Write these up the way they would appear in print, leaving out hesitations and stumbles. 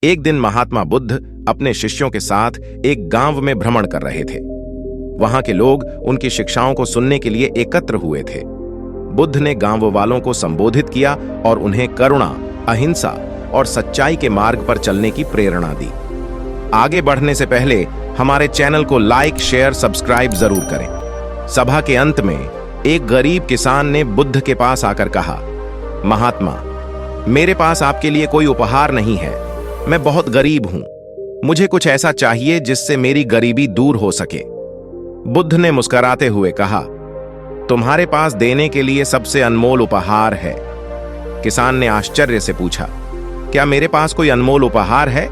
एक दिन महात्मा बुद्ध अपने शिष्यों के साथ एक गांव में भ्रमण कर रहे थे। वहां के लोग उनकी शिक्षाओं को सुनने के लिए एकत्र हुए थे। बुद्ध ने गांव वालों को संबोधित किया और उन्हें करुणा, अहिंसा और सच्चाई के मार्ग पर चलने की प्रेरणा दी। आगे बढ़ने से पहले हमारे चैनल को लाइक, शेयर, सब्सक्राइब जरूर करें। सभा के अंत में एक गरीब किसान ने बुद्ध के पास आकर कहा, महात्मा, मेरे पास आपके लिए कोई उपहार नहीं है। मैं बहुत गरीब हूं। मुझे कुछ ऐसा चाहिए जिससे मेरी गरीबी दूर हो सके। बुद्ध ने मुस्कुराते हुए कहा, तुम्हारे पास देने के लिए सबसे अनमोल उपहार है। किसान ने आश्चर्य से पूछा, क्या मेरे पास कोई अनमोल उपहार है?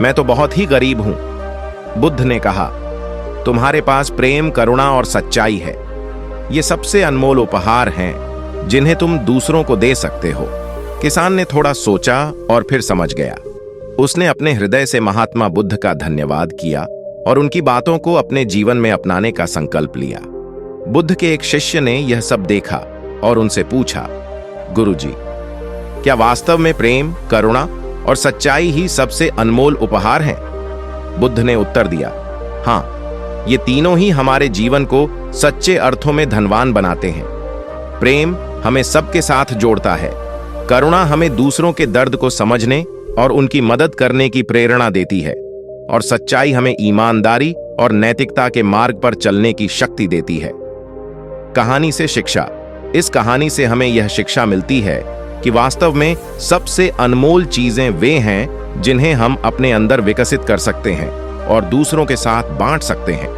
मैं तो बहुत ही गरीब हूं। बुद्ध ने कहा, तुम्हारे पास प्रेम, करुणा और सच्चाई है। ये सबसे अनमोल उपहार हैं जिन्हें तुम दूसरों को दे सकते हो। किसान ने थोड़ा सोचा और फिर समझ गया। उसने अपने हृदय से महात्मा बुद्ध का धन्यवाद किया और उनकी बातों को अपने जीवन में अपनाने का संकल्प लिया। बुद्ध के एक शिष्य ने यह सब देखा और उनसे पूछा, गुरुजी, क्या वास्तव में प्रेम, करुणा और सच्चाई ही सबसे अनमोल उपहार हैं? बुद्ध ने उत्तर दिया, हाँ, ये तीनों ही हमारे जीवन को सच्चे अर्थों में धनवान बनाते हैं। प्रेम हमें सबके साथ जोड़ता है, करुणा हमें दूसरों के दर्द को समझने और उनकी मदद करने की प्रेरणा देती है, और सच्चाई हमें ईमानदारी और नैतिकता के मार्ग पर चलने की शक्ति देती है। कहानी से शिक्षा। इस कहानी से हमें यह शिक्षा मिलती है कि वास्तव में सबसे अनमोल चीजें वे हैं जिन्हें हम अपने अंदर विकसित कर सकते हैं और दूसरों के साथ बांट सकते हैं।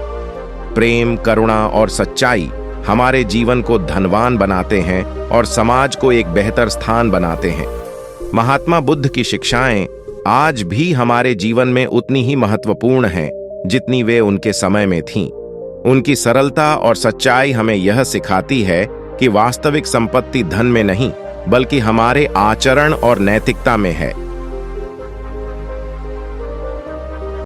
प्रेम, करुणा और सच्चाई हमारे जीवन को धनवान बनाते हैं और समाज को एक बेहतर स्थान बनाते हैं। महात्मा बुद्ध की शिक्षाएं आज भी हमारे जीवन में उतनी ही महत्वपूर्ण हैं जितनी वे उनके समय में थीं। उनकी सरलता और सच्चाई हमें यह सिखाती है कि वास्तविक संपत्ति धन में नहीं, बल्कि हमारे आचरण और नैतिकता में है।